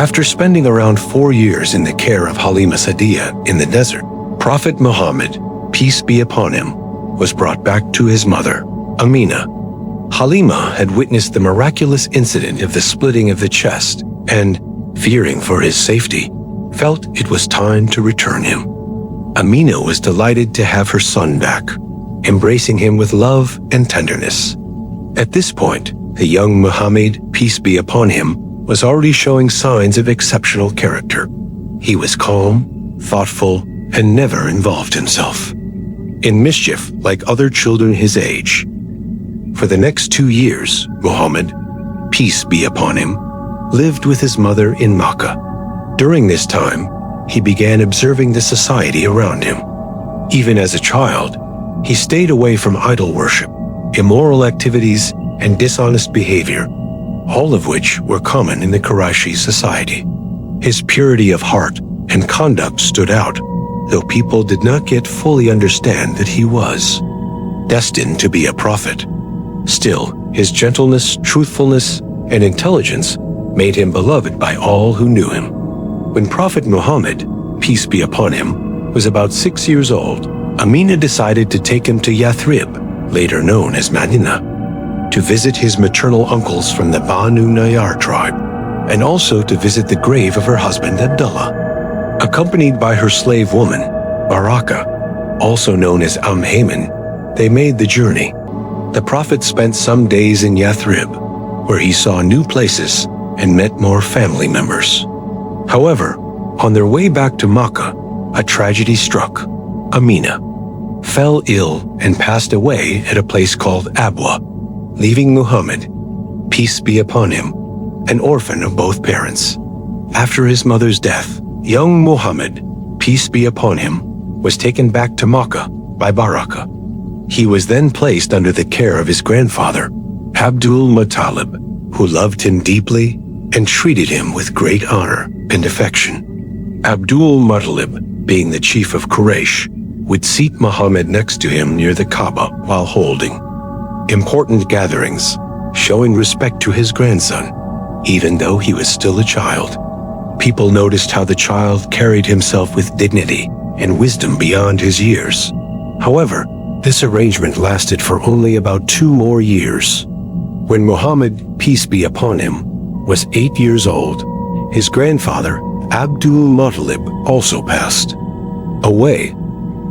After spending around 4 years in the care of Halima Sa'diya in the desert, Prophet Muhammad, peace be upon him, was brought back to his mother, Amina. Halima had witnessed the miraculous incident of the splitting of the chest and, fearing for his safety, felt it was time to return him. Amina was delighted to have her son back, embracing him with love and tenderness. At this point, the young Muhammad, peace be upon him, was already showing signs of exceptional character. He was calm, thoughtful, and never involved himself in mischief like other children his age. For the next 2 years, Muhammad, peace be upon him, lived with his mother in Makkah. During this time, he began observing the society around him. Even as a child, he stayed away from idol worship, immoral activities, and dishonest behavior, all of which were common in the Qurayshi society. His purity of heart and conduct stood out, though people did not yet fully understand that he was destined to be a prophet. Still, his gentleness, truthfulness, and intelligence made him beloved by all who knew him. When Prophet Muhammad, peace be upon him, was about 6 years old, Amina decided to take him to Yathrib, later known as Medina, to visit his maternal uncles from the Banu Najjar tribe, and also to visit the grave of her husband Abdullah. Accompanied by her slave woman, Baraka, also known as Hayman, they made the journey. The Prophet spent some days in Yathrib, where he saw new places and met more family members. However, on their way back to Makkah, a tragedy struck. Amina fell ill and passed away at a place called Abwa, leaving Muhammad, peace be upon him, an orphan of both parents. After his mother's death, young Muhammad, peace be upon him, was taken back to Makkah by Baraka. He was then placed under the care of his grandfather, Abdul Muttalib, who loved him deeply and treated him with great honor and affection. Abdul Muttalib, being the chief of Quraysh, would seat Muhammad next to him near the Kaaba while holding important gatherings, showing respect to his grandson, even though he was still a child. People noticed how the child carried himself with dignity and wisdom beyond his years. However, this arrangement lasted for only about 2 more years. When Muhammad, peace be upon him, was 8 years old, his grandfather, Abdul Muttalib, also passed away.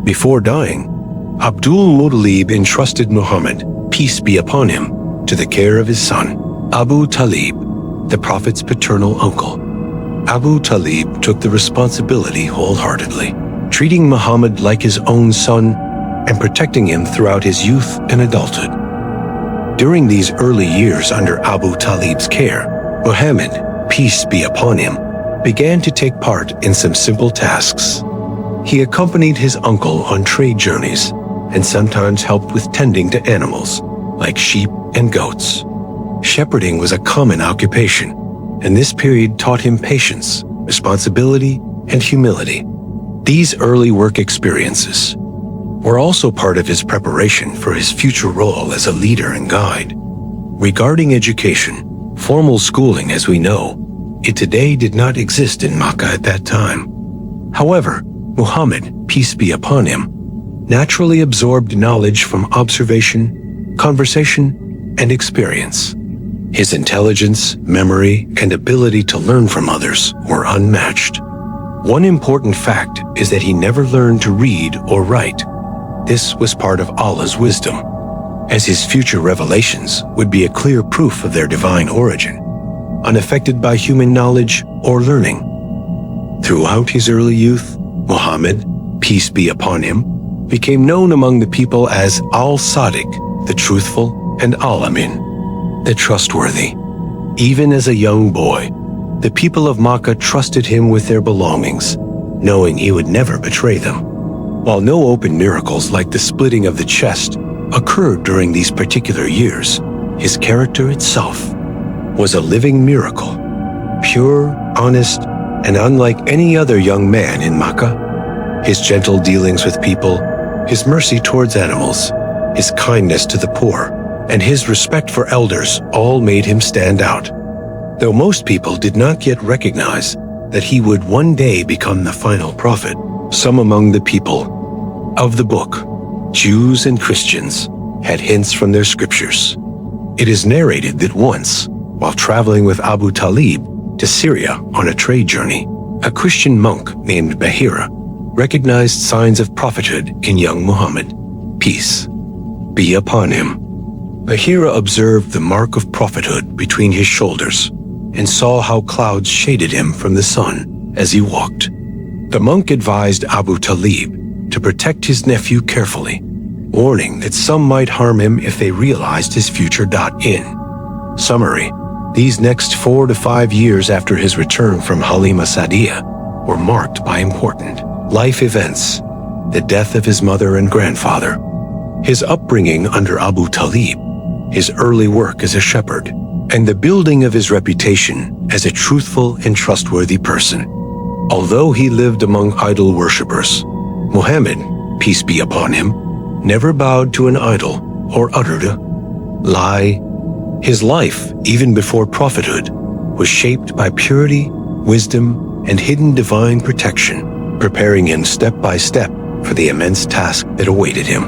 Before dying, Abdul Muttalib entrusted Muhammad, peace be upon him, to the care of his son, Abu Talib, the Prophet's paternal uncle. Abu Talib took the responsibility wholeheartedly, treating Muhammad like his own son and protecting him throughout his youth and adulthood. During these early years under Abu Talib's care, Muhammad, peace be upon him, began to take part in some simple tasks. He accompanied his uncle on trade journeys and sometimes helped with tending to animals, like sheep and goats. Shepherding was a common occupation, and this period taught him patience, responsibility, and humility. These early work experiences were also part of his preparation for his future role as a leader and guide. Regarding education, formal schooling as we know it today did not exist in Makkah at that time. However, Muhammad, peace be upon him, naturally absorbed knowledge from observation, conversation, and experience. His intelligence, memory, and ability to learn from others were unmatched. One important fact is that he never learned to read or write. This was part of Allah's wisdom, as his future revelations would be a clear proof of their divine origin, unaffected by human knowledge or learning. Throughout his early youth, Muhammad, peace be upon him, became known among the people as Al-Sadiq, the truthful, and Al-Amin, the trustworthy. Even as a young boy, the people of Makkah trusted him with their belongings, knowing he would never betray them. While no open miracles like the splitting of the chest occurred during these particular years, his character itself was a living miracle, pure, honest, and unlike any other young man in Makkah. His gentle dealings with people, his mercy towards animals, his kindness to the poor, and his respect for elders all made him stand out. Though most people did not yet recognize that he would one day become the final prophet, some among the people of the book, Jews and Christians, had hints from their scriptures. It is narrated that once, while traveling with Abu Talib to Syria on a trade journey, a Christian monk named Bahira recognized signs of prophethood in young Muhammad, peace be upon him. Bahira observed the mark of prophethood between his shoulders and saw how clouds shaded him from the sun as he walked. The monk advised Abu Talib to protect his nephew carefully, warning that some might harm him if they realized his future. In summary, these next 4 to 5 years after his return from Halima Sa'diya were marked by important life events: the death of his mother and grandfather, his upbringing under Abu Talib, his early work as a shepherd, and the building of his reputation as a truthful and trustworthy person. Although he lived among idol worshippers, Muhammad, peace be upon him, never bowed to an idol or uttered a lie. His life, even before prophethood, was shaped by purity, wisdom, and hidden divine protection, preparing him step by step for the immense task that awaited him.